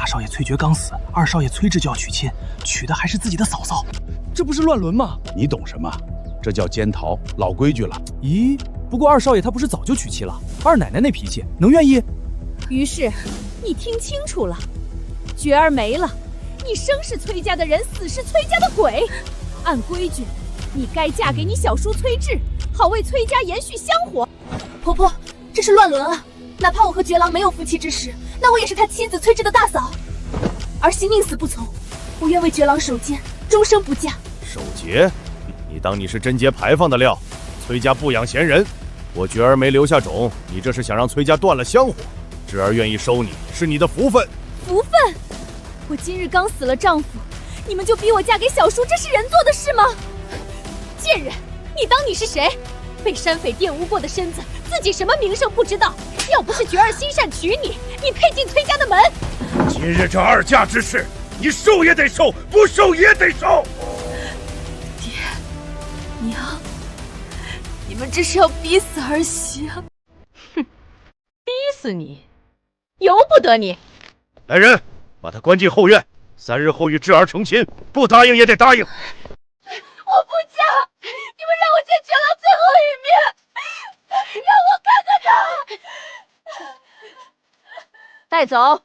少爷崔珏刚死，二少爷崔志就要娶亲，娶的还是自己的嫂嫂，这不是乱伦吗？你懂什么？这叫奸桃，老规矩了。咦，不过二少爷他不是早就娶妻了？二奶奶那脾气，能愿意？于是，你听清楚了，珏儿没了，你生是崔家的人，死是崔家的鬼。按规矩，你该嫁给你小叔崔志，好为崔家延续香火。婆婆，这是乱伦啊！哪怕我和珏郎没有夫妻之实，那我也是他妻子崔志的大嫂。儿媳宁死不从，我愿为珏郎守节，终生不嫁。守节？你当你是贞节牌坊的料？崔家不养闲人，我珏儿没留下种，你这是想让崔家断了香火。志儿愿意收你，是你的福分。福分？我今日刚死了丈夫，你们就逼我嫁给小叔，这是人做的事吗？贱人，你当你是谁？被山匪玷污过的身子，自己什么名声不知道？要不是珏儿心善娶你，你配进崔家的门？今日这二嫁之事，你受也得受，不受也得受。爹娘，你们这是要逼死儿媳啊！哼，逼死你，由不得你。来人，把他关进后院，3日后与志儿成亲，不答应也得答应。我不嫁，你们让我见珏郎最后一面，让我看看他。带走。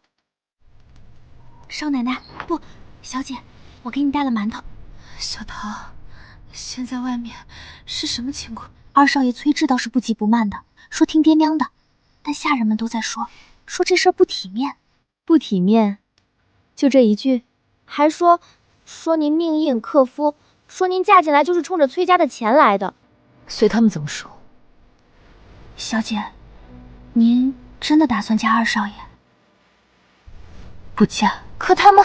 少奶奶，不，小姐，我给你带了馒头。小桃，现在外面是什么情况？二少爷崔志倒是不急不慢的，说听爹娘的，但下人们都在说这事儿不体面。不体面？就这一句？还说您命硬克夫，说您嫁进来就是冲着崔家的钱来的。随他们怎么说。小姐，您真的打算嫁二少爷？不嫁。可他们……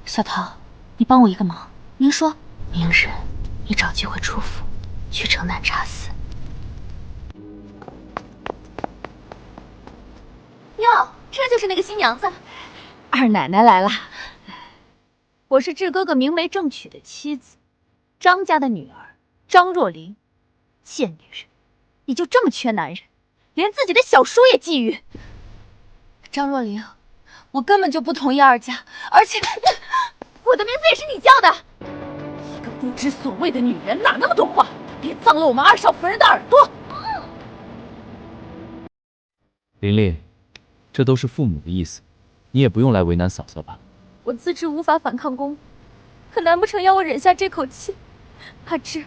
小桃，你帮我一个忙。您说，明日你找机会出府，去城南查死。哟，这就是那个新娘子。二奶奶来了。我是志哥哥明媒正娶的妻子，张家的女儿张若琳。贱女人，你就这么缺男人，连自己的小叔也觊觎？张若琳，我根本就不同意二嫁，而且我的名字也是你叫的。一个不知所谓的女人，哪那么多话？别脏了我们二少夫人的耳朵。琳琳，这都是父母的意思，你也不用来为难嫂嫂吧。我自知无法反抗公母，可难不成要我忍下这口气？阿志，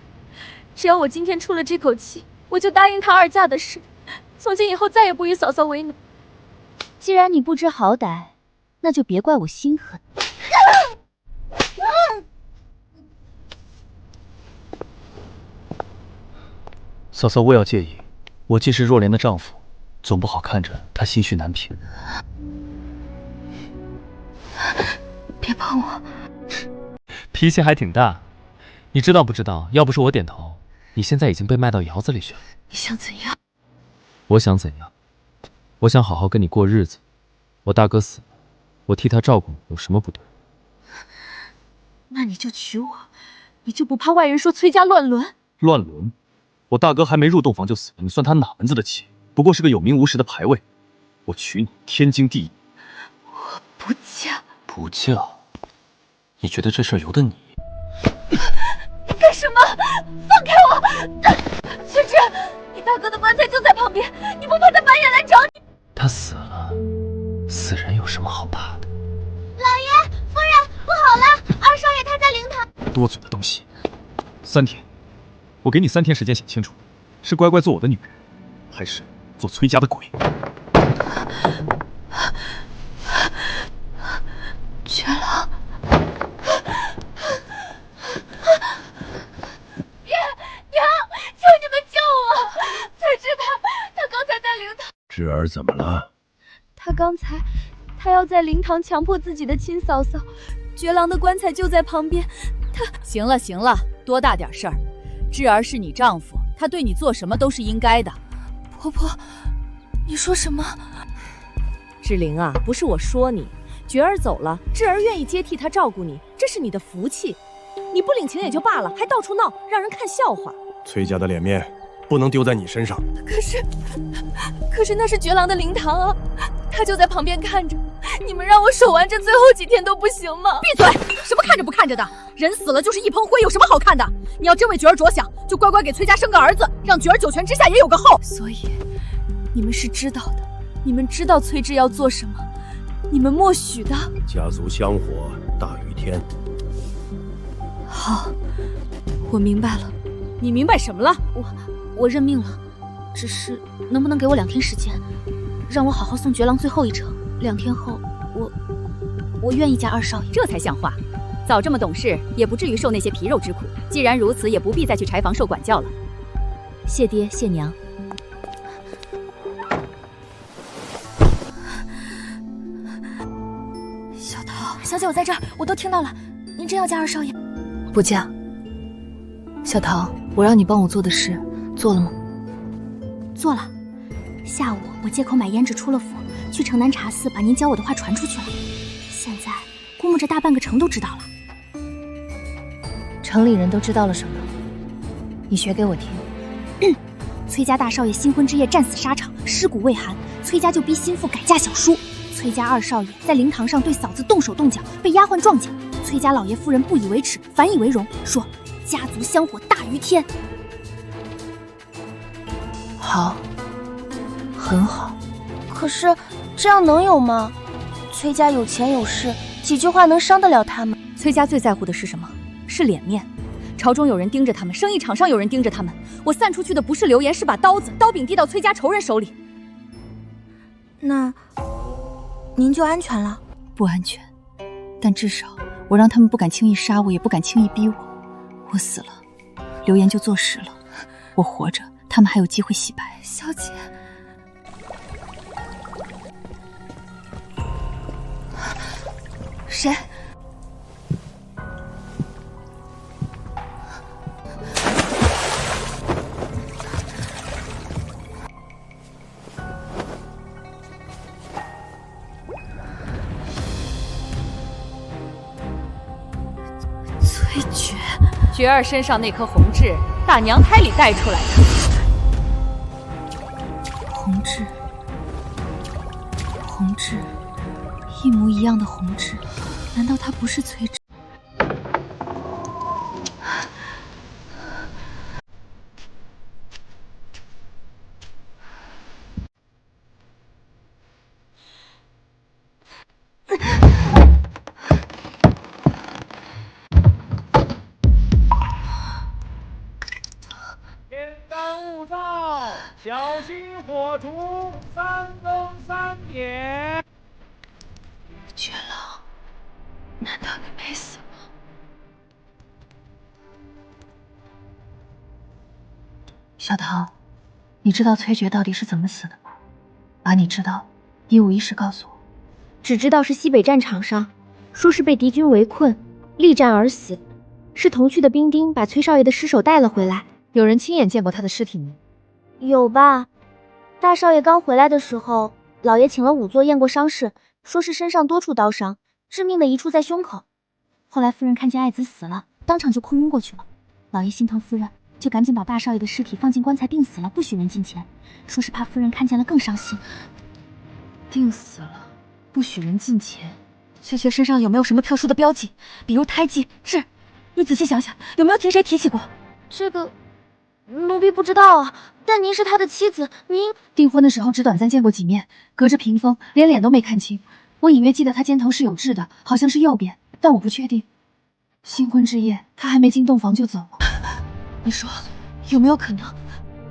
只要我今天出了这口气，我就答应他二嫁的事，从今以后再也不与嫂嫂为难。既然你不知好歹，那就别怪我心狠。嫂嫂，我要介意，我既是若莲的丈夫，总不好看着她心绪难平。别碰我！脾气还挺大，你知道不知道？要不是我点头，你现在已经被卖到窑子里去了。你想怎样？我想怎样？我想好好跟你过日子。我大哥死了，我替他照顾你，有什么不对？那你就娶我，你就不怕外人说崔家乱伦？乱伦？我大哥还没入洞房就死了，你算他哪门子的气？不过是个有名无实的牌位。我娶你，天经地义。我不嫁。不嫁？你觉得这事儿由得你？你干什么？放开我！崔志，你大哥的棺材就在旁边，你不怕他半夜来找你？他死了，死人有什么好怕的？老爷、夫人，不好了，二少爷他在灵堂。多嘴的东西！3天，我给你3天时间想清楚，是乖乖做我的女人，还是做崔家的鬼？珏郎，娘，求你们救我！崔志他刚才在灵堂。志儿怎么了？他刚才要在灵堂强迫自己的亲嫂嫂，珏郎的棺材就在旁边。他行了行了，多大点事儿？志儿是你丈夫，他对你做什么都是应该的。婆婆，你说什么？志玲啊，不是我说你，珏儿走了，志儿愿意接替他照顾你，这是你的福气。你不领情也就罢了，还到处闹，让人看笑话。崔家的脸面不能丢在你身上。可是那是珏郎的灵堂啊，他就在旁边看着。你们让我守完这最后几天都不行吗？闭嘴！什么看着不看着的？人死了就是一盆灰，有什么好看的？你要真为角儿着想，就乖乖给崔家生个儿子，让角儿九泉之下也有个后。所以，你们是知道的，你们知道崔雉要做什么，你们默许的。家族香火大于天。好，我明白了。你明白什么了？我认命了，只是能不能给我2天时间，让我好好送绝郎最后一程？2天后，我愿意嫁二少爷。这才像话。早这么懂事，也不至于受那些皮肉之苦。既然如此，也不必再去柴房受管教了。谢爹，谢娘。小桃，小姐，我在这儿，我都听到了。您真要嫁二少爷？不嫁。小桃，我让你帮我做的事做了吗？做了。下午我借口买胭脂出了府，去城南茶寺把您教我的话传出去了。现在估摸着大半个城都知道了。城里人都知道了什么？你学给我听。崔家大少爷新婚之夜战死沙场，尸骨未寒，崔家就逼心腹改嫁小叔。崔家二少爷在灵堂上对嫂子动手动脚，被丫鬟撞见。崔家老爷夫人不以为耻，反以为荣，说家族香火大于天。好，很好。可是这样能有吗？崔家有钱有势，几句话能伤得了他们？崔家最在乎的是什么？是脸面。朝中有人盯着他们，生意场上有人盯着他们。我散出去的不是流言，是把刀子、刀柄递到崔家仇人手里。那您就安全了？不安全，但至少我让他们不敢轻易杀我，也不敢轻易逼我。我死了，流言就坐实了；我活着，他们还有机会洗白。小姐，谁？崔珏，珏儿身上那颗红痣，大娘胎里带出来的。红痣，红痣，一模一样的红痣，难道她不是崔珏？天干物燥，小心火烛，3更3点。绝郎，难道你没死吗？小桃，你知道崔珏到底是怎么死的吗？把你知道一五一十告诉我。只知道是西北战场上，说是被敌军围困，力战而死，是同去的兵丁把崔少爷的尸首带了回来。有人亲眼见过他的尸体吗？有吧？大少爷刚回来的时候，老爷请了仵作验过伤势，说是身上多处刀伤，致命的一处在胸口。后来夫人看见爱子死了，当场就哭晕过去了。老爷心疼夫人，就赶紧把大少爷的尸体放进棺材钉死了，不许人近前，说是怕夫人看见了更伤心。钉死了，不许人近前。崔珏身上有没有什么特殊的标记，比如胎记、痣？你仔细想想，有没有听谁提起过？这个奴婢不知道啊，但您是他的妻子，您订婚的时候只短暂见过几面，隔着屏风，连脸都没看清。我隐约记得他肩头是有痣的，好像是右边，但我不确定。新婚之夜，他还没进洞房就走了。你说，有没有可能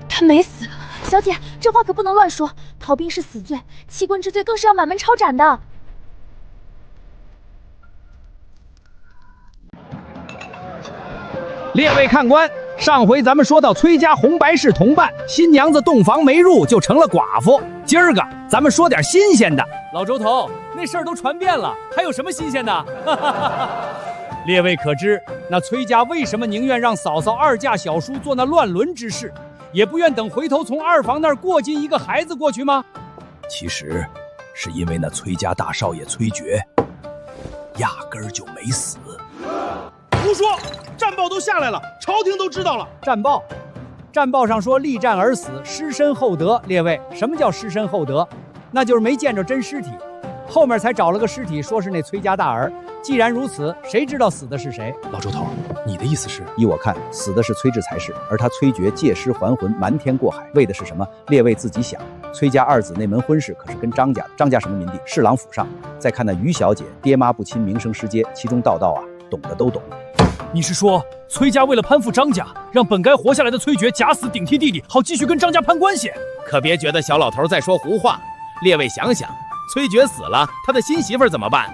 他没死？小姐，这话可不能乱说，逃兵是死罪，欺quân之罪更是要满门抄斩的。列位看官，上回咱们说到崔家红白事同办，新娘子洞房没入就成了寡妇。今儿个咱们说点新鲜的。老周头，那事儿都传遍了，还有什么新鲜的？列位可知，那崔家为什么宁愿让嫂嫂二嫁小叔做那乱伦之事，也不愿等回头从二房那儿过进一个孩子过去吗？其实是因为那崔家大少爷崔珏压根儿就没死。胡说！战报都下来了，朝廷都知道了。战报上说力战而死，尸身厚德。列位，什么叫尸身厚德？那就是没见着真尸体，后面才找了个尸体，说是那崔家大儿。既然如此，谁知道死的是谁？老周头，你的意思是？依我看，死的是崔志才是，而他崔珏借尸还魂，瞒天过海，为的是什么？列位自己想。崔家二子那门婚事可是跟张家的，张家什么民地？侍郎府上。再看那于小姐，爹妈不亲，名声失阶，其中道道啊，懂的都懂。你是说崔家为了攀附张家，让本该活下来的崔珏假死顶替弟弟，好继续跟张家攀关系？可别觉得小老头在说胡话，列位想想，崔珏死了，他的新媳妇怎么办？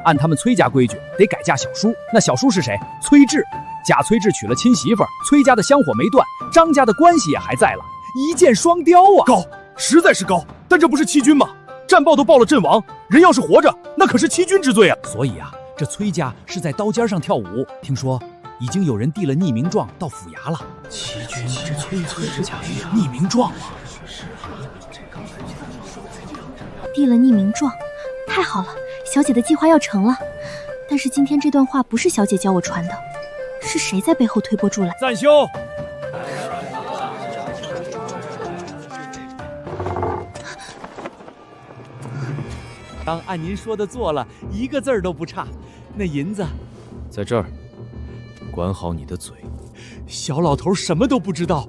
按他们崔家规矩，得改嫁小叔。那小叔是谁？崔志。贾崔志娶了亲媳妇，崔家的香火没断，张家的关系也还在了，一箭双雕啊！高，实在是高。但这不是欺君吗？战报都报了阵亡，人要是活着，那可是欺君之罪啊！所以啊，这崔家是在刀尖上跳舞。听说已经有人递了匿名状到府衙了。欺君之崔之假意，匿名状吗？递了匿名状，太好了，小姐的计划要成了。但是今天这段话不是小姐教我传的，是谁在背后推波助澜？暂休。当按您说的做了，一个字儿都不差。那银子，在这儿，管好你的嘴。小老头什么都不知道。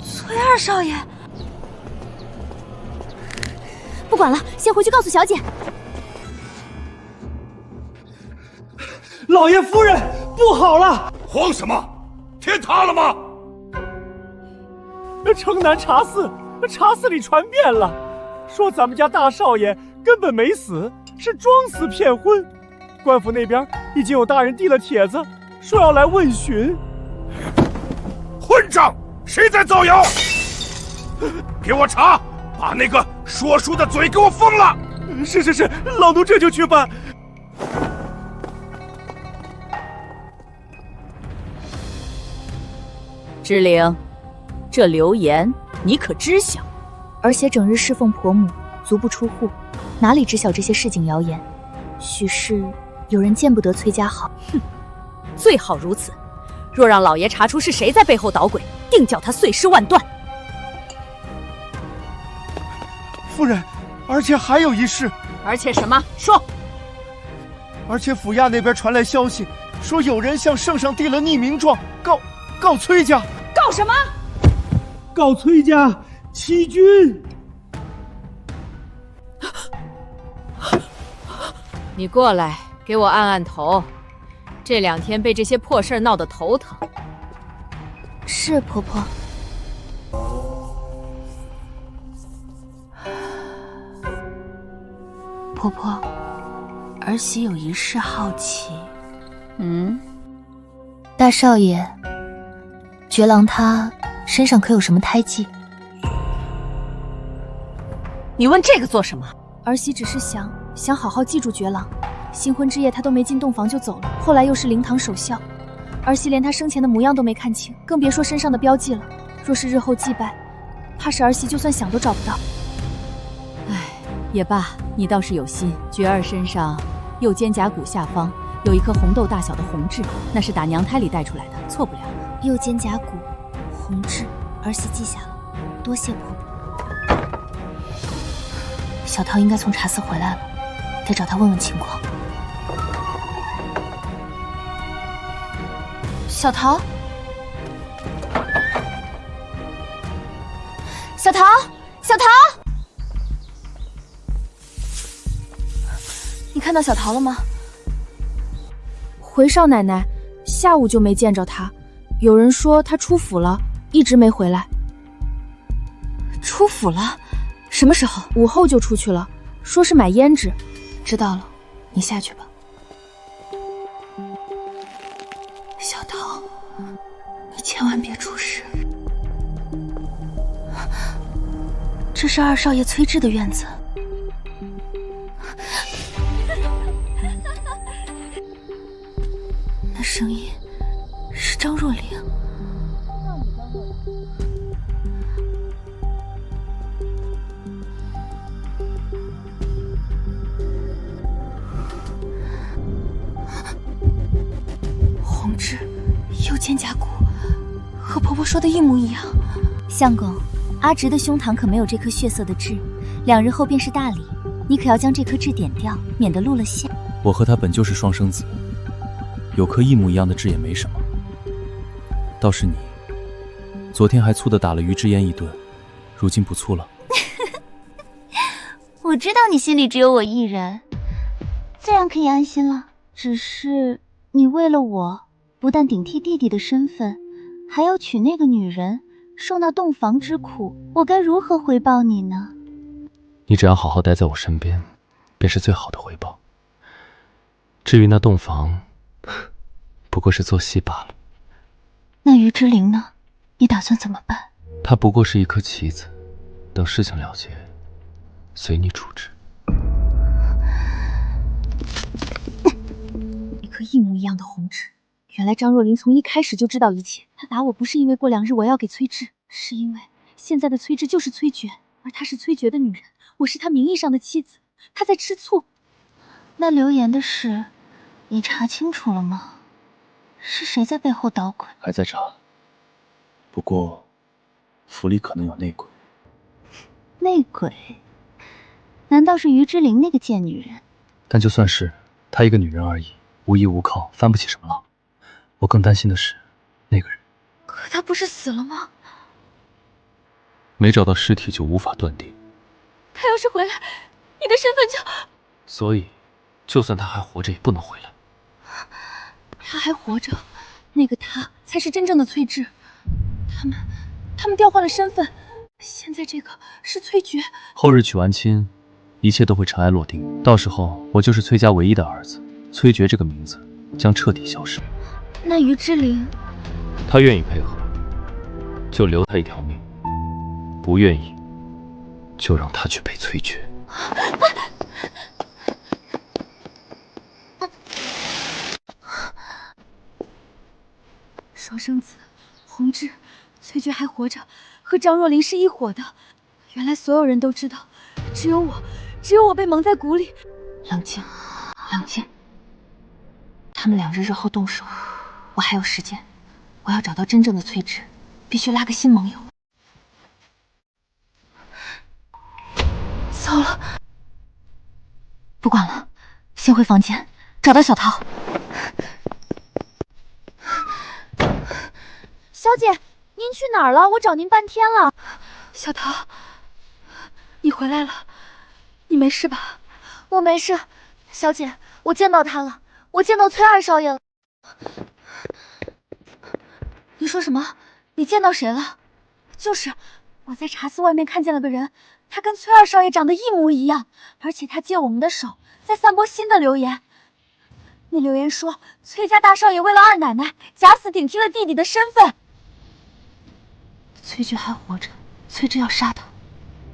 崔二少爷，不管了，先回去告诉小姐。老爷夫人，不好了！慌什么？天塌了吗？城南茶肆里传遍了，说咱们家大少爷根本没死，是装死骗婚。官府那边已经有大人递了帖子，说要来问询。混账！谁在造谣？给我查，把那个说书的嘴给我封了！是，老奴这就去办。知灵，这流言你可知晓？儿媳整日侍奉婆母，足不出户，哪里知晓这些市井谣言？许是有人见不得崔家好。哼，最好如此。若让老爷查出是谁在背后捣鬼，定叫他碎尸万段。夫人，而且还有一事。而且什么？说。而且府衙那边传来消息，说有人向圣上递了匿名状，告崔家。告什么？告崔家欺君。你过来，给我按按头。这2天被这些破事儿闹得头疼。是婆婆。婆婆，儿媳有一事好奇。大少爷，觉郎他身上可有什么胎记？你问这个做什么？儿媳只是想好好记住觉郎。新婚之夜他都没进洞房就走了，后来又是灵堂守孝，儿媳连他生前的模样都没看清，更别说身上的标记了。若是日后祭拜，怕是儿媳就算想都找不到。唉，也罢，你倒是有心。觉儿身上右肩胛骨下方有一颗红豆大小的红痣，那是打娘胎里带出来的，错不了。右肩胛骨红痣，儿媳记下了，多谢婆婆。小桃应该从茶肆回来了，得找她问问情况。小桃，小桃，小桃，你看到小桃了吗？回少奶奶，下午就没见着她。有人说她出府了，一直没回来。出府了？什么时候？午后就出去了，说是买胭脂。知道了，你下去吧。小桃，你千万别出事。这是二少爷崔志的院子。那声音肩胛骨和婆婆说的一模一样。相公，阿直的胸膛可没有这颗血色的痣，2日后便是大礼，你可要将这颗痣点掉，免得露了馅。我和他本就是双生子，有颗一模一样的痣也没什么。倒是你，昨天还粗的打了于之言一顿，如今不粗了。我知道你心里只有我一人，自然可以安心了。只是你为了我，不但顶替弟弟的身份，还要娶那个女人，受那洞房之苦，我该如何回报你呢？你只要好好待在我身边，便是最好的回报。至于那洞房，不过是做戏罢了。那于之琳呢？你打算怎么办？她不过是一颗棋子，等事情了结，随你处置。一颗一模一样的红痣，原来张若琳从一开始就知道一切。她打我不是因为过2日我要给崔智，是因为现在的崔智就是崔珏，而她是崔珏的女人，我是她名义上的妻子。她在吃醋。那流言的事，你查清楚了吗？是谁在背后捣鬼？还在查，不过府里可能有内鬼。内鬼？难道是于之琳那个贱女人？但就算是她一个女人而已，无依无靠，翻不起什么浪。我更担心的是那个人。可她不是死了吗？没找到尸体就无法断定。她要是回来，你的身份就……所以，就算她还活着，也不能回来。他还活着，那个他才是真正的崔智。他们调换了身份，现在这个是崔珏。后日娶完亲，一切都会尘埃落定。到时候我就是崔家唯一的儿子，崔珏这个名字将彻底消失。那于之琳，他愿意配合，就留他一条命；不愿意，就让他去陪崔珏。双生子，弘志，崔珏还活着，和张若琳是一伙的。原来所有人都知道，只有我被蒙在鼓里。冷静，冷静。他们2日后动手，我还有时间。我要找到真正的崔智，必须拉个新盟友。糟了，不管了，先回房间找到小桃。小姐，您去哪儿了？我找您半天了。小桃，你回来了，你没事吧？我没事，小姐，我见到他了，我见到崔二少爷了。你说什么？你见到谁了？就是我在茶肆外面看见了个人，他跟崔二少爷长得一模一样，而且他借我们的手，在散播新的流言。那流言说，崔家大少爷为了二奶奶，假死顶替了弟弟的身份。崔珏还活着，崔智要杀他，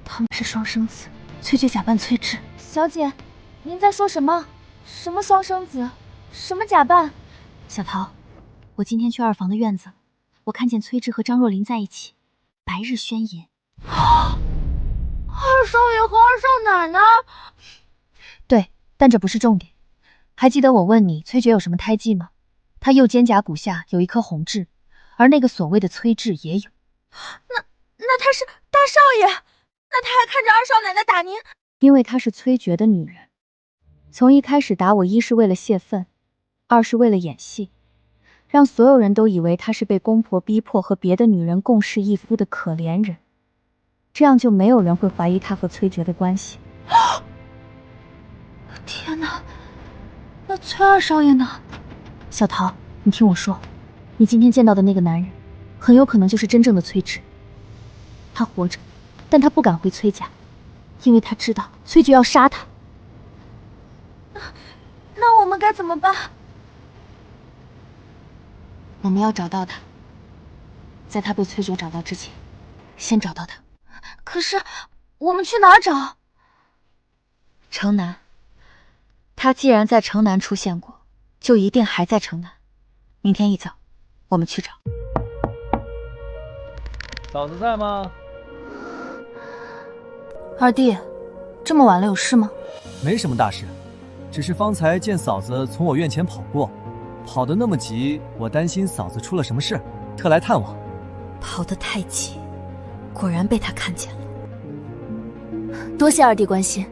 他们是双生子。崔珏假扮崔智。小姐，您在说什么？什么双生子？什么假扮？小桃，我今天去2房的院子，我看见崔智和张若琳在一起，白日宣淫。二少爷和二少奶奶？对，但这不是重点。还记得我问你崔珏有什么胎记吗？他右肩胛骨下有一颗红痣，而那个所谓的崔智也有。那他是大少爷，那他还看着二少奶奶打您？因为她是崔珏的女人，从一开始打我，一是为了泄愤，二是为了演戏，让所有人都以为她是被公婆逼迫和别的女人共侍一夫的可怜人，这样就没有人会怀疑她和崔珏的关系。天哪，那崔二少爷呢？小桃，你听我说，你今天见到的那个男人，很有可能就是真正的崔智。他活着，但他不敢回崔家，因为他知道崔珏要杀他。那我们该怎么办？我们要找到他，在他被崔珏找到之前，先找到他。可是我们去哪儿找？城南。他既然在城南出现过，就一定还在城南。明天一早，我们去找。嫂子在吗？二弟，这么晚了有事吗？没什么大事，只是方才见嫂子从我院前跑过，跑得那么急，我担心嫂子出了什么事，特来探望。跑得太急，果然被他看见了。多谢二弟关心，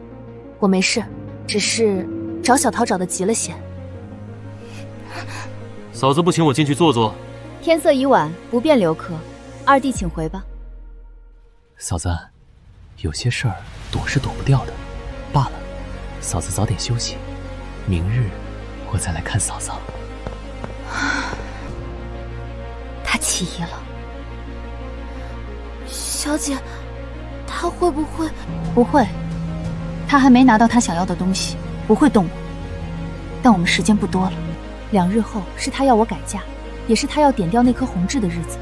我没事，只是找小桃找得急了些。嫂子不请我进去坐坐？天色已晚，不便留客，二弟请回吧。嫂子，有些事儿躲是躲不掉的，罢了，嫂子早点休息，明日我再来看嫂嫂。他起疑了。小姐，他会不会？不会，他还没拿到他想要的东西，不会动我。但我们时间不多了，2日后是他要我改嫁，也是他要点掉那颗红痣的日子。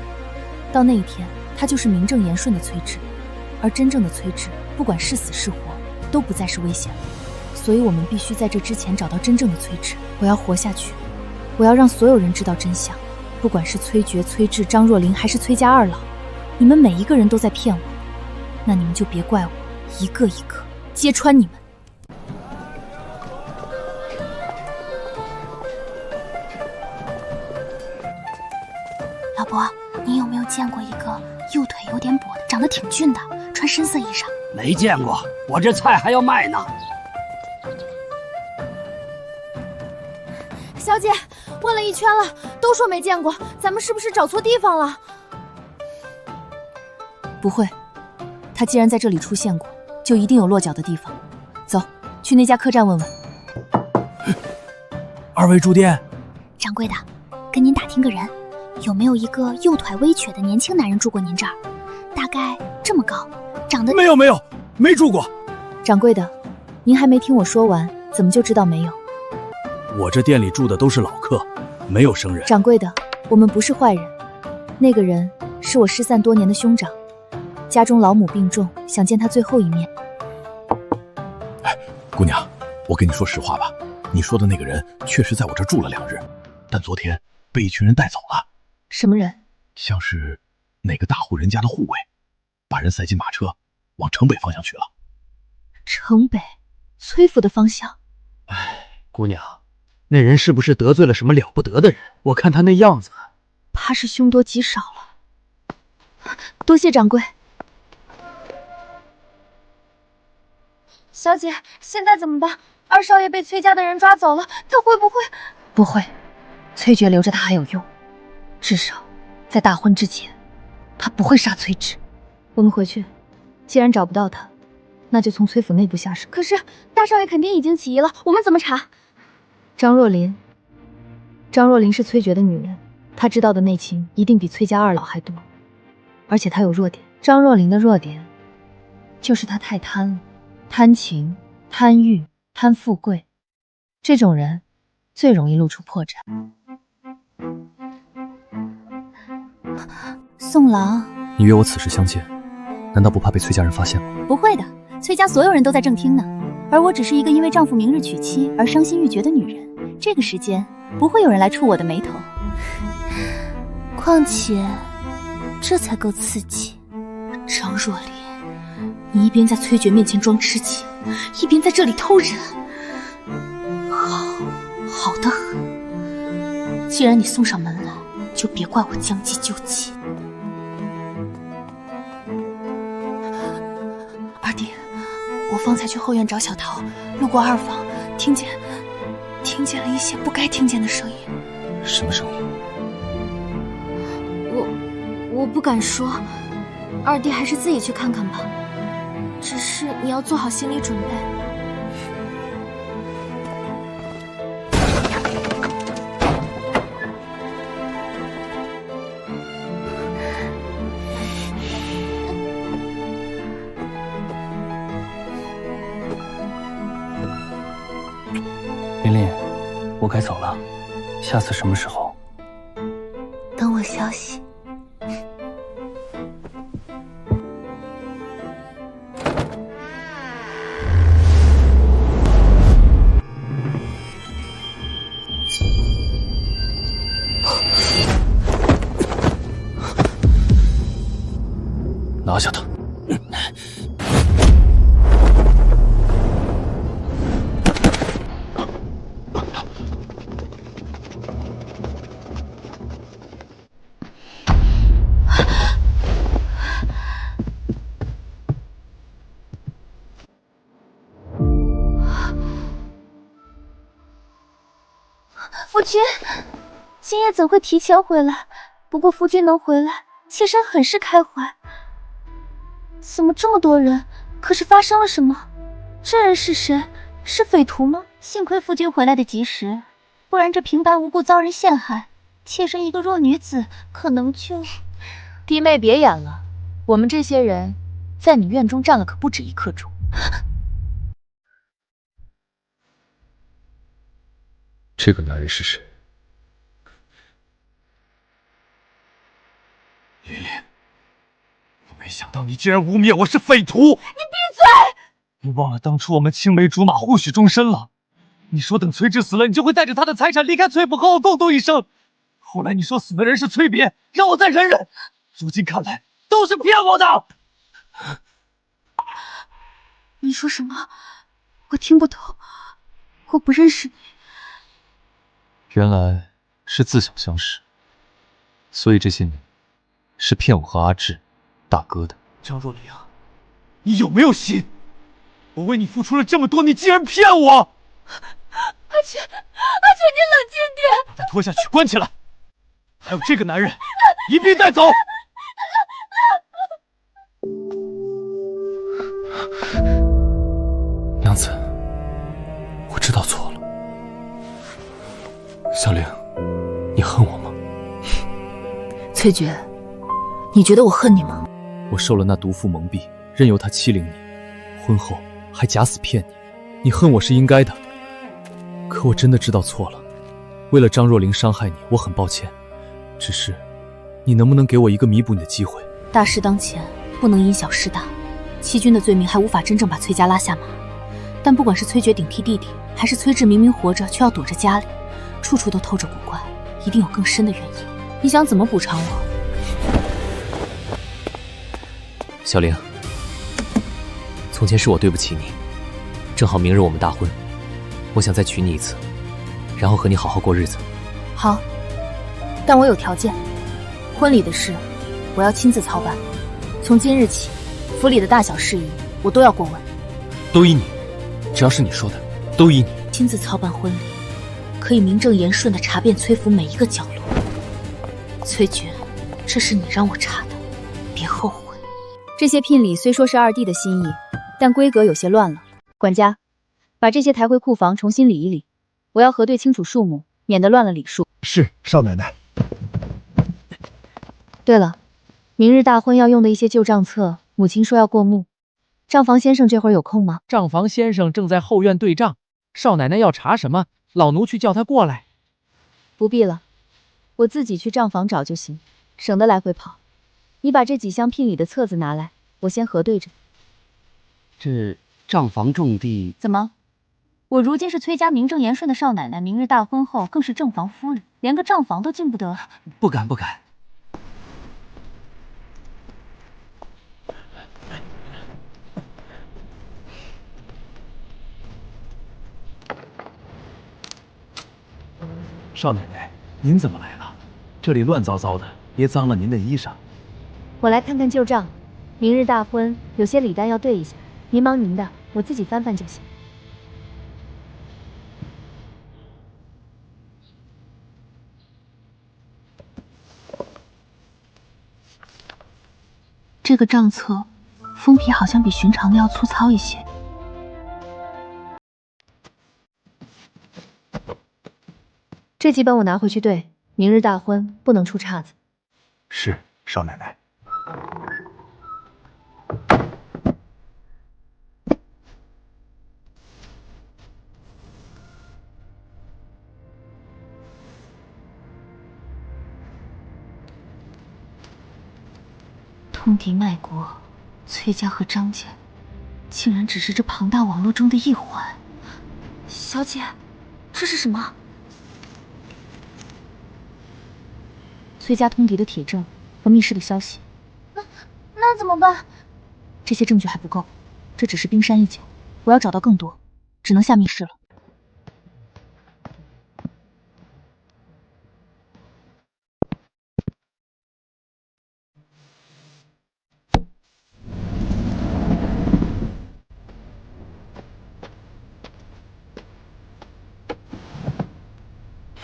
到那一天，他就是名正言顺的崔智，而真正的崔智，不管是死是活，都不再是危险了。所以我们必须在这之前找到真正的崔智。我要活下去，我要让所有人知道真相，不管是崔珏、崔智、张若琳，还是崔家二老，你们每一个人都在骗我，那你们就别怪我，一个一个揭穿你们。老伯，你有没有见过一个右腿有点跛的，长得挺俊的，穿深色衣裳？没见过，我这菜还要卖呢。小姐，问了一圈了，都说没见过，咱们是不是找错地方了？不会，他既然在这里出现过，就一定有落脚的地方。走，去那家客栈问问。二位住店。掌柜的，跟您打听个人，有没有一个右腿微瘸的年轻男人住过您这儿？大概这么高，长得……没有，没住过。掌柜的，您还没听我说完，怎么就知道没有？我这店里住的都是老客，没有生人。掌柜的，我们不是坏人，那个人是我失散多年的兄长，家中老母病重，想见他最后一面。哎，姑娘，我跟你说实话吧，你说的那个人确实在我这住了2日，但昨天被一群人带走了。什么人？像是哪个大户人家的护卫，把人塞进马车，往城北方向去了。城北，崔府的方向。哎，姑娘，那人是不是得罪了什么了不得的人？我看他那样子，怕是凶多吉少了。多谢掌柜。小姐，现在怎么办？二少爷被崔家的人抓走了，他会不会……不会，崔珏留着他还有用，至少在大婚之前，他不会杀崔智。我们回去，既然找不到他，那就从崔府内部下手。可是大少爷肯定已经起疑了，我们怎么查？张若琳是崔珏的女人，她知道的内情一定比崔家二老还多，而且她有弱点。张若琳的弱点就是她太贪了，贪情、贪欲、贪富贵，这种人最容易露出破绽。宋郎，你约我此时相见，难道不怕被崔家人发现吗？不会的，崔家所有人都在正厅呢，而我只是一个因为丈夫明日娶妻而伤心欲绝的女人，这个时间不会有人来触我的眉头。况且，这才够刺激。张若琳，你一边在崔珏面前装痴情，一边在这里偷人，好得很。既然你送上门来，就别怪我将计就计。二弟，我方才去后院找小桃，路过二房，听见了一些不该听见的声音。什么声音？我不敢说，二弟还是自己去看看吧。只是你要做好心理准备。琳琳，我该走了，下次什么时候？等我消息。拿下他！君，今夜怎会提前回来？不过夫君能回来，妾身很是开怀。怎么这么多人？可是发生了什么？这人是谁？是匪徒吗？幸亏夫君回来的及时，不然这平白无故遭人陷害，妾身一个弱女子可能就……弟妹别演了，我们这些人在你院中站了可不止一刻钟。这个男人是谁？琳琳，我没想到你竟然污蔑我是匪徒！你闭嘴！你忘了当初我们青梅竹马，互许终身了。你说等崔植死了，你就会带着他的财产离开崔府，和我共度一生。后来你说死的人是崔别，让我再忍忍。如今看来都是骗我的。你说什么？我听不懂，我不认识你。原来是自小相识，所以这些年是骗我和阿志、大哥的。张若琳，你有没有心？我为你付出了这么多，你竟然骗我！阿雪，你冷静点！把他拖下去，关起来。还有这个男人，一并带走。娘子，我知道错了。小玲，你恨我吗？崔珏，你觉得我恨你吗？我受了那毒妇蒙蔽，任由他欺凌你，婚后还假死骗你，你恨我是应该的。可我真的知道错了，为了张若琳伤害你，我很抱歉。只是，你能不能给我一个弥补你的机会？大事当前，不能因小失大。欺君的罪名还无法真正把崔家拉下马，但不管是崔珏顶替弟弟，还是崔志明明活着却要躲着家里，处处都透着古怪，一定有更深的原因。你想怎么补偿我？小玲，从前是我对不起你，正好明日我们大婚，我想再娶你一次，然后和你好好过日子。好，但我有条件，婚礼的事我要亲自操办，从今日起，府里的大小事宜我都要过问。都依你，只要是你说的，都依你。亲自操办婚礼，可以名正言顺地查遍崔府每一个角落。崔珏，这是你让我查的，别后悔。这些聘礼虽说是二弟的心意，但规格有些乱了。管家，把这些抬回库房重新理一理，我要核对清楚数目，免得乱了礼数。是，少奶奶。对了，明日大婚要用的一些旧账册，母亲说要过目。账房先生这会儿有空吗？账房先生正在后院对账，少奶奶要查什么，老奴去叫他过来。不必了，我自己去账房找就行，省得来回跑。你把这几箱聘礼的册子拿来，我先核对着。这账房种地怎么？我如今是崔家名正言顺的少奶奶，明日大婚后更是正房夫人，连个账房都进不得？不敢不敢。少奶奶，您怎么来了？这里乱糟糟的，别脏了您的衣裳。我来看看旧账，明日大婚有些礼单要对一下，您忙您的，我自己翻翻就行。这个账册封皮好像比寻常的要粗糙一些。这几本我拿回去对，明日大婚不能出岔子。是，少奶奶。通敌卖国，崔家和张家竟然只是这庞大网络中的一环。小姐，这是什么？崔家通敌的铁证和密室的消息。那怎么办？这些证据还不够，这只是冰山一角，我要找到更多，只能下密室了。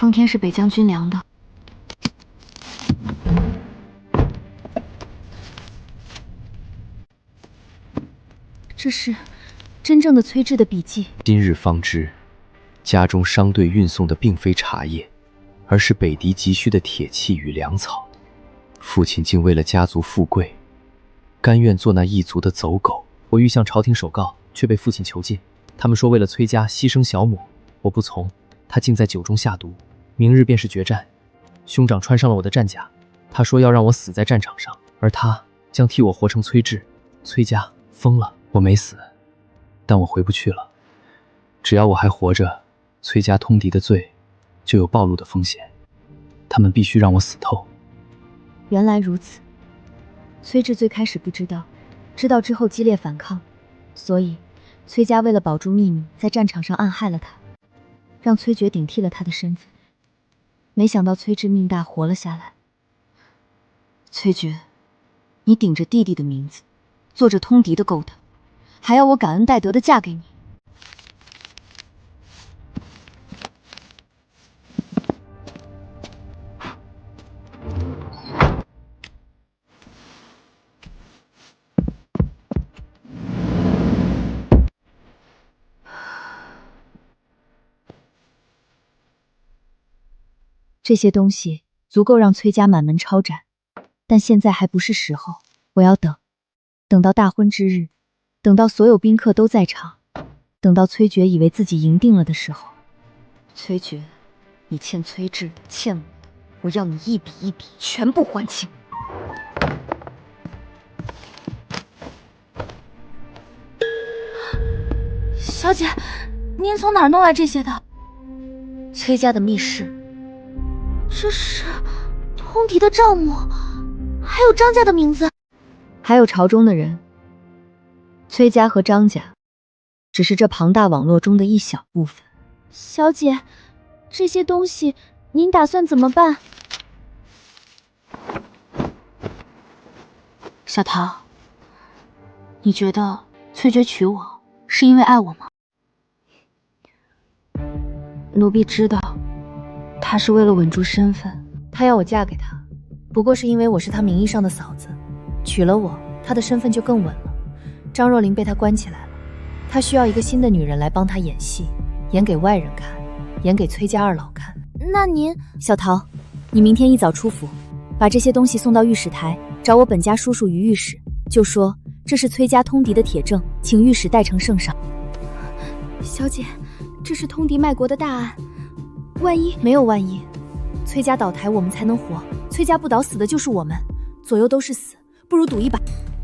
奉天是北将军粮的。这是真正的崔质的笔记。今日方知，家中商队运送的并非茶叶，而是北狄急需的铁器与粮草。父亲竟为了家族富贵，甘愿做那异族的走狗。我欲向朝廷首告，却被父亲囚禁。他们说为了崔家牺牲小母，我不从。他竟在酒中下毒，明日便是决战。兄长穿上了我的战甲，他说要让我死在战场上，而他将替我活成崔质。崔家疯了，我没死，但我回不去了。只要我还活着，崔家通敌的罪就有暴露的风险，他们必须让我死透。原来如此，崔质最开始不知道，知道之后激烈反抗，所以崔家为了保住秘密，在战场上暗害了他，让崔珏顶替了他的身份。没想到崔质命大，活了下来。崔珏，你顶着弟弟的名字，做着通敌的勾当，还要我感恩戴德的嫁给你。这些东西足够让崔家满门抄斩，但现在还不是时候。我要等到大婚之日，等到所有宾客都在场，等到崔珏以为自己赢定了的时候。崔珏，你欠崔质，欠我的，我要你一笔一笔全部还清。小姐，您从哪儿弄来这些的？崔家的密室。这是通敌的账目，还有张家的名字，还有朝中的人。崔家和张家只是这庞大网络中的一小部分。小姐，这些东西您打算怎么办？小桃，你觉得崔珏娶我是因为爱我吗？奴婢知道他是为了稳住身份，他要我嫁给他，不过是因为我是他名义上的嫂子，娶了我，他的身份就更稳了。张若琳被他关起来了，他需要一个新的女人来帮他演戏，演给外人看，演给崔家二老看。那您……小桃，你明天一早出府，把这些东西送到御史台，找我本家叔叔于御史，就说这是崔家通敌的铁证，请御史代呈圣上。小姐，这是通敌卖国的大案，万一……没有万一，崔家倒台我们才能活，崔家不倒死的就是我们，左右都是死，不如赌一把。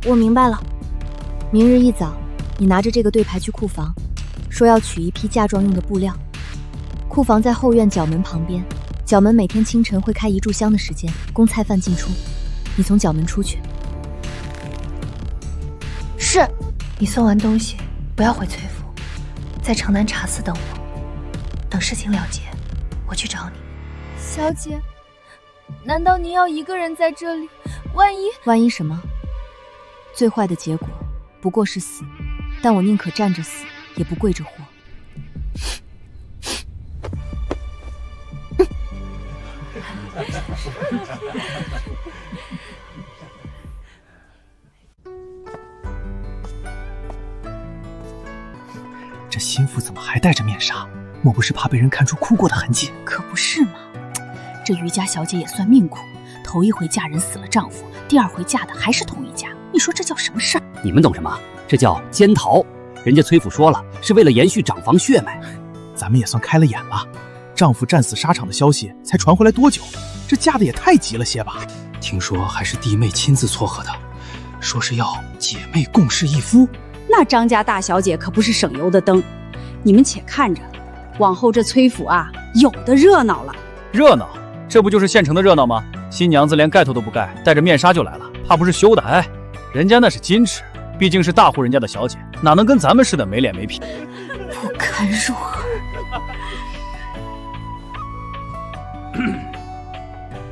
我明白了。明日一早，你拿着这个对牌去库房，说要取一批嫁妆用的布料。库房在后院角门旁边，角门每天清晨会开1炷香的时间，供菜贩进出。你从角门出去。是。你送完东西，不要回崔府，在城南茶肆等我。等事情了结，我去找你。小姐，难道您要一个人在这里？万一什么？最坏的结果不过是死，但我宁可站着死，也不跪着活。这心腹怎么还戴着面纱？莫不是怕被人看出哭过的痕迹？可不是嘛，这于家小姐也算命苦，头一回嫁人死了丈夫，第二回嫁的还是同一家，你说这叫什么事儿？你们懂什么？这叫奸逃。人家崔府说了，是为了延续长房血脉。咱们也算开了眼了，丈夫战死沙场的消息才传回来多久？这嫁的也太急了些吧？听说还是弟妹亲自撮合的，说是要姐妹共侍一夫。那张家大小姐可不是省油的灯，你们且看着，往后这崔府啊，有的热闹了。热闹？这不就是县城的热闹吗？新娘子连盖头都不盖，戴着面纱就来了，怕不是羞的？哎，人家那是矜持，毕竟是大户人家的小姐，哪能跟咱们似的没脸没皮？不堪入耳。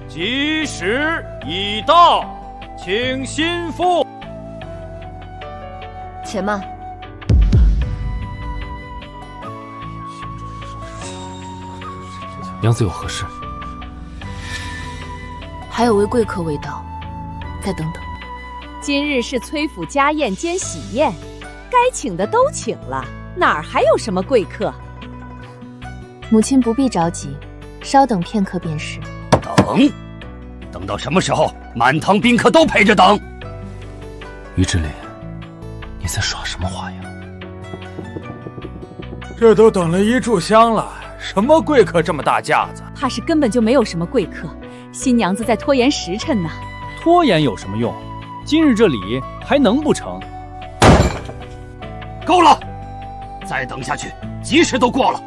吉时已到，请心腹。且慢。娘子有何事？还有位贵客未到，再等等。今日是崔府家宴兼喜宴，该请的都请了，哪儿还有什么贵客？母亲不必着急，稍等片刻便是。等到什么时候？满堂宾客都陪着等。于志林，你在耍什么花样？这都等了一炷香了，什么贵客这么大架子？怕是根本就没有什么贵客，新娘子在拖延时辰呢。拖延有什么用？今日这礼还能不成？够了！再等下去，吉时都过了。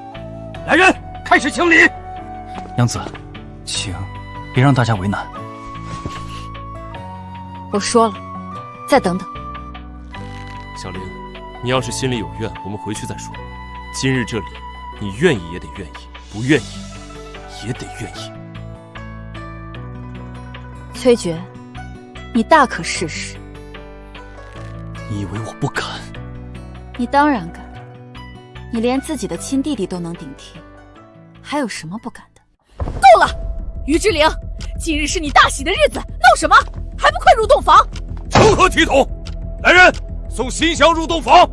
来人，开始请礼。娘子，请别让大家为难。我说了，再等等。小玲，你要是心里有怨，我们回去再说。今日这里，你愿意也得愿意，不愿意也得愿意。崔珏，你大可试试。你以为我不敢？你当然敢，你连自己的亲弟弟都能顶替，还有什么不敢的？够了，于志玲，今日是你大喜的日子，闹什么？还不快入洞房！成何体统！来人，送新香入洞房。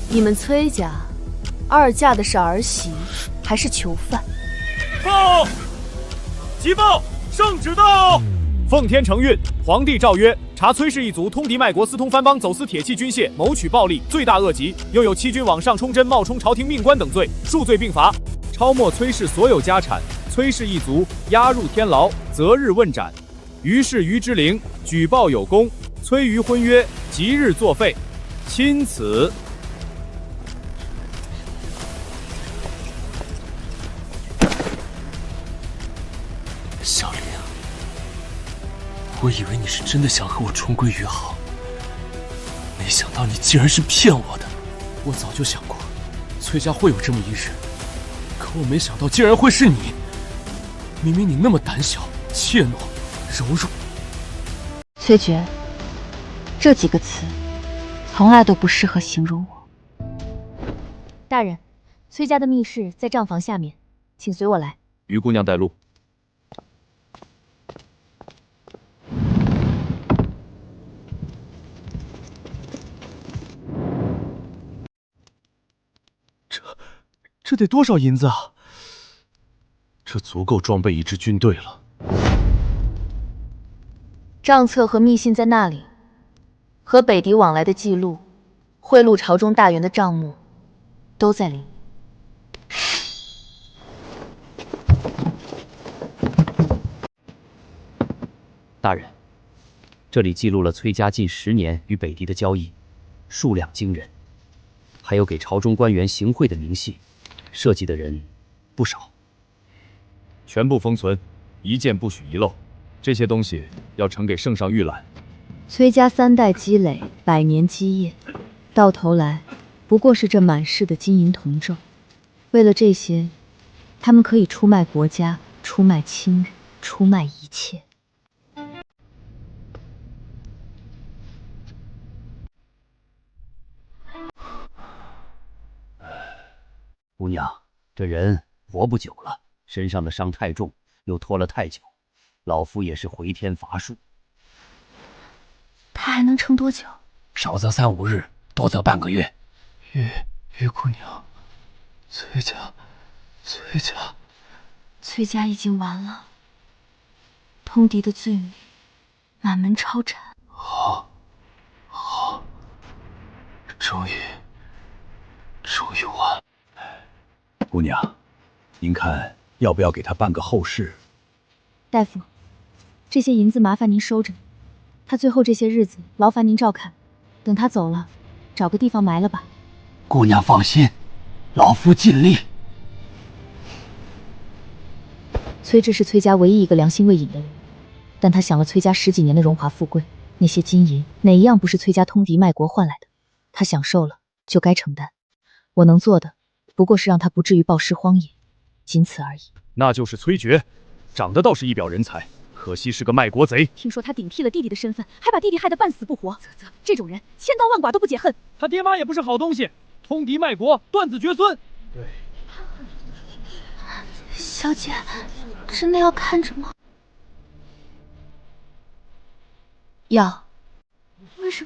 你们崔家，二嫁的是儿媳还是囚犯？报！急报！圣旨到！奉天承运，皇帝诏曰：查崔氏一族通敌卖国，私通藩邦，走私铁器军械，谋取暴利，罪大恶极，又有欺君罔上、充真、冒充朝廷命官等罪，数罪并罚，抄没崔氏所有家产。崔氏一族押入天牢，择日问斩。于是于之陵举报有功，崔于婚约即日作废。钦此。小玲，我以为你是真的想和我重归于好，没想到你竟然是骗我的。我早就想过，崔家会有这么一日，可我没想到竟然会是你。明明你那么胆小、怯懦、柔弱。崔珏，这几个词从来都不适合形容我。大人，崔家的密室在账房下面，请随我来。于姑娘带路。这得多少银子啊？这足够装备一支军队了。账册和密信在那里，和北狄往来的记录、贿赂朝中大员的账目，都在里面。大人，这里记录了崔家近10年与北狄的交易，数量惊人，还有给朝中官员行贿的明细，涉及的人不少。全部封存，一件不许遗漏。这些东西要呈给圣上预览。崔家3代积累，100年基业，到头来不过是这满室的金银铜咒。为了这些，他们可以出卖国家，出卖亲人，出卖一切。姑娘，这人活不久了，身上的伤太重，又拖了太久，老夫也是回天乏术。他还能撑多久？少则3、5日，多则半个月。于姑娘，崔家已经完了，通敌的罪名，满门抄斩。好，终于完了。姑娘，您看要不要给他办个后事？大夫，这些银子麻烦您收着，他最后这些日子劳烦您照看，等他走了，找个地方埋了吧。姑娘放心，老夫尽力。崔志是崔家唯一一个良心未泯的人，但他享了崔家10几年的荣华富贵，那些金银哪一样不是崔家通敌卖国换来的？他享受了就该承担，我能做的不过是让他不至于暴尸荒野，仅此而已。那就是崔珏，长得倒是一表人才，可惜是个卖国贼。听说他顶替了弟弟的身份，还把弟弟害得半死不活。这种人千刀万剐都不解恨。他爹妈也不是好东西，冲敌卖国，断子绝孙。对。小姐，真的要看着吗？要。为什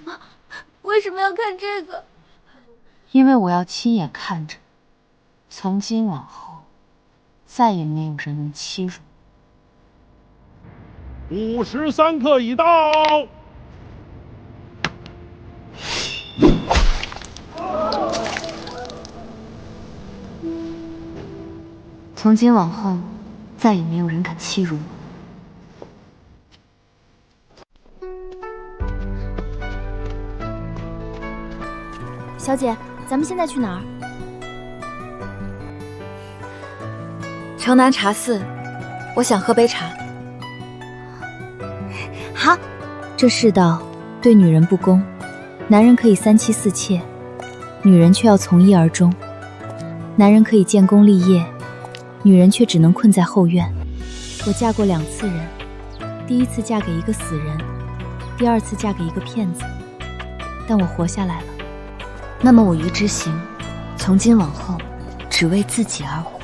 么要看这个？因为我要亲眼看着，从今往后，再也没有人能欺辱午时3刻已到。从今往后，再也没有人敢欺辱我。小姐，咱们现在去哪儿？城南茶肆，我想喝杯茶。好。这世道对女人不公，男人可以3妻4妾，女人却要从一而终。男人可以建功立业，女人却只能困在后院。我嫁过2次人，第1次嫁给一个死人，第2次嫁给一个骗子，但我活下来了。那么我于之行，从今往后，只为自己而活。